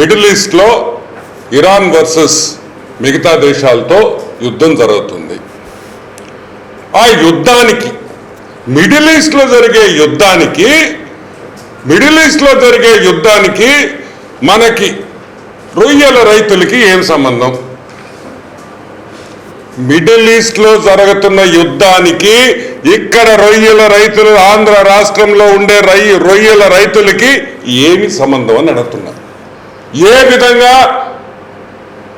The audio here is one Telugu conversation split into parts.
మిడిల్ ఈస్ట్లో ఇరాన్ వర్సెస్ మిగతా దేశాలతో యుద్ధం జరుగుతుంది. ఆ యుద్ధానికి మిడిల్ ఈస్ట్లో జరిగే యుద్ధానికి మనకి రొయ్యల రైతులకి ఏం సంబంధం? మిడిల్ ఈస్ట్లో జరుగుతున్న యుద్ధానికి ఇక్కడ రొయ్యల రైతులు, ఆంధ్ర రాష్ట్రంలో ఉండే రొయ్యల రైతులకి ఏమి సంబంధం అని అడుగుతున్నారు. ఏ విధంగా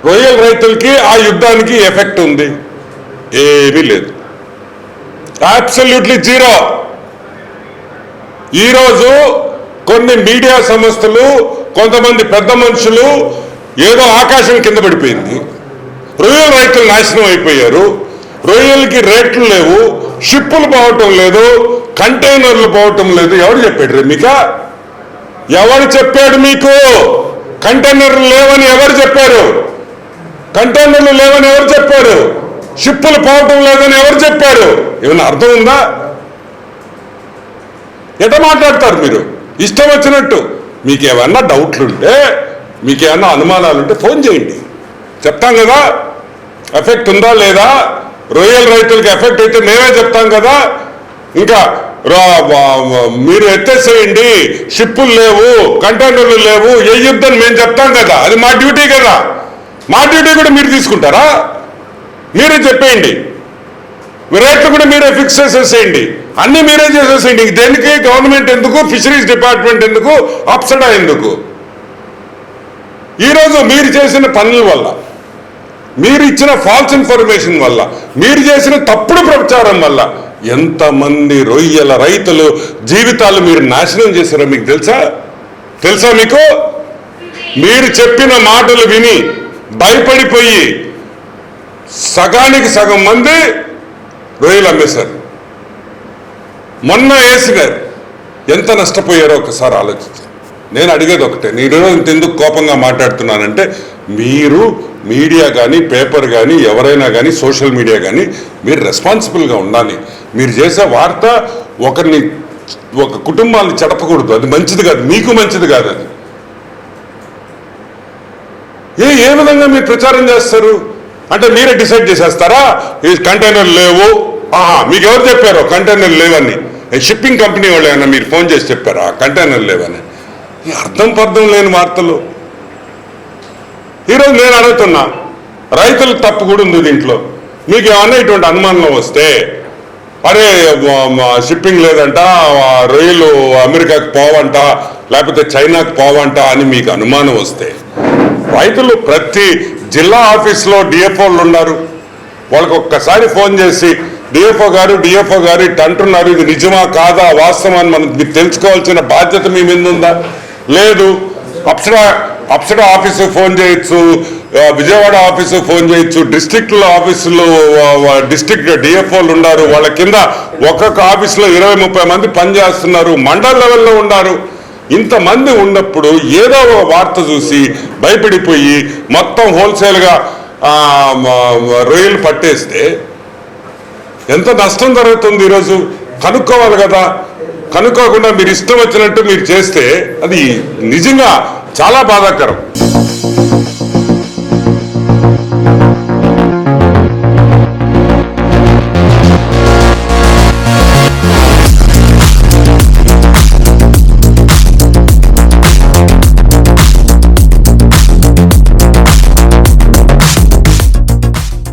రొయ్యల రైతులకి ఆ యుద్ధానికి ఎఫెక్ట్ ఉంది? ఏమీ లేదు, అబ్సల్యూట్లీ జీరో. ఈరోజు కొన్ని మీడియా సంస్థలు, కొంతమంది పెద్ద మనుషులు ఏదో ఆకాశం కింద పడిపోయింది, రొయ్యల రైతులు నాశనం అయిపోయారు, రొయ్యలకి రేట్లు లేవు, షిప్పులు పోవటం లేదు, కంటైనర్లు పోవటం లేదు. ఎవరు చెప్పాడు మీకు? ఎవరు చెప్పాడు మీకు? కంటైనర్లు లేవని ఎవరు చెప్పారు? కంటైనర్లు లేవని ఎవరు చెప్పారు? షిప్పులు పోవటం లేదని ఎవరు చెప్పారు? ఏమన్నా అర్థం ఉందా? ఎట మాట్లాడతారు మీరు ఇష్టం వచ్చినట్టు? మీకు ఏమన్నా డౌట్లుంటే, మీకు ఏమన్నా అనుమానాలుంటే ఫోన్ చేయండి, చెప్తాం కదా. ఎఫెక్ట్ ఉందా లేదా? రొయ్యల రైతులకి ఎఫెక్ట్ అయితే మేమే చెప్తాం కదా. ఇంకా మీరు ఎత్తేసేయండి, షిప్పులు లేవు, కంటైనర్లు లేవు, ఏ యుద్ధం మేము చెప్తాం కదా. అది మా డ్యూటీ కదా. మా డ్యూటీ కూడా మీరు తీసుకుంటారా? మీరే చెప్పేయండి, రేట్లు కూడా మీరే ఫిక్స్ చేసేసేయండి, అన్నీ మీరే చేసేసేయండి. దేనికి గవర్నమెంట్ ఎందుకు? ఫిషరీస్ డిపార్ట్మెంట్ ఎందుకు? అప్సడా ఎందుకు? ఈరోజు మీరు చేసిన పనుల వల్ల, మీరు ఇచ్చిన ఫాల్స్ ఇన్ఫర్మేషన్ వల్ల, మీరు చేసిన తప్పుడు ప్రచారం వల్ల ఎంతమంది రొయ్యల రైతులు జీవితాలు మీరు నాశనం చేశారో మీకు తెలుసా మీకు? మీరు చెప్పిన మాటలు విని భయపడిపోయి సగానికి సగం మంది రొయ్యలు అమ్మేశారు. మొన్న వేసినారు, ఎంత నష్టపోయారో ఒకసారి ఆలోచించారు. నేను అడిగేది ఒకటే, నేను ఎందుకు కోపంగా మాట్లాడుతున్నానంటే, మీరు మీడియా కానీ, పేపర్ కానీ, ఎవరైనా కానీ, సోషల్ మీడియా కానీ, మీరు రెస్పాన్సిబుల్గా ఉండాలి. మీరు చేసే వార్త ఒక కుటుంబాన్ని చెడపకూడదు. అది మంచిది కాదు, మీకు మంచిది కాదు. అది ఏ విధంగా మీరు ప్రచారం చేస్తారు అంటే మీరే డిసైడ్ చేసేస్తారా? ఈ కంటైనర్లు లేవు, మీకు ఎవరు చెప్పారో కంటైనర్లు లేవని? షిప్పింగ్ కంపెనీ వాళ్ళు ఏమన్నా మీరు ఫోన్ చేసి చెప్పారా కంటైనర్లు లేవని? అర్థం లేని వార్తలు. ఈరోజు నేను అడుగుతున్నా, రైతులకు తప్పు కూడా ఉంది దీంట్లో. మీకు ఏమన్నా ఇటువంటి అనుమానం వస్తే, అరే షిప్పింగ్ లేదంట, రొయ్యలు అమెరికాకి పోవంట, లేకపోతే చైనాకి పోవంట అని మీకు అనుమానం వస్తే, రైతులు ప్రతి జిల్లా ఆఫీస్లో డిఎఫ్ఓలు ఉన్నారు, వాళ్ళకి ఒక్కసారి ఫోన్ చేసి డిఎఫ్ఓ గారు ఇట్ అంటున్నారు, ఇది నిజమా కాదా, వాస్తవాన్ని మీరు తెలుసుకోవాల్సిన బాధ్యత మీ మీద ఉందా? లేదు. అప్సడా ఆఫీసు ఫోన్ చేయొచ్చు, విజయవాడ ఆఫీసు ఫోన్ చేయొచ్చు, డిస్ట్రిక్ట్లో ఆఫీసులు, డిస్ట్రిక్ట్ డిఎఫ్ఓలు ఉన్నారు, వాళ్ళ కింద ఒక్కొక్క ఆఫీసులో 20-30 మంది పనిచేస్తున్నారు, మండల లెవెల్లో ఉన్నారు. ఇంతమంది ఉన్నప్పుడు ఏదో ఒక వార్త చూసి భయపడిపోయి మొత్తం హోల్సేల్గా రొయ్యలు పట్టేస్తే ఎంత నష్టం జరుగుతుంది? ఈరోజు కనుక్కోవాలి కదా. కనుక్కోకుండా మీరు ఇష్టం వచ్చినట్టు మీరు చేస్తే అది నిజంగా చాలా బాధాకరం.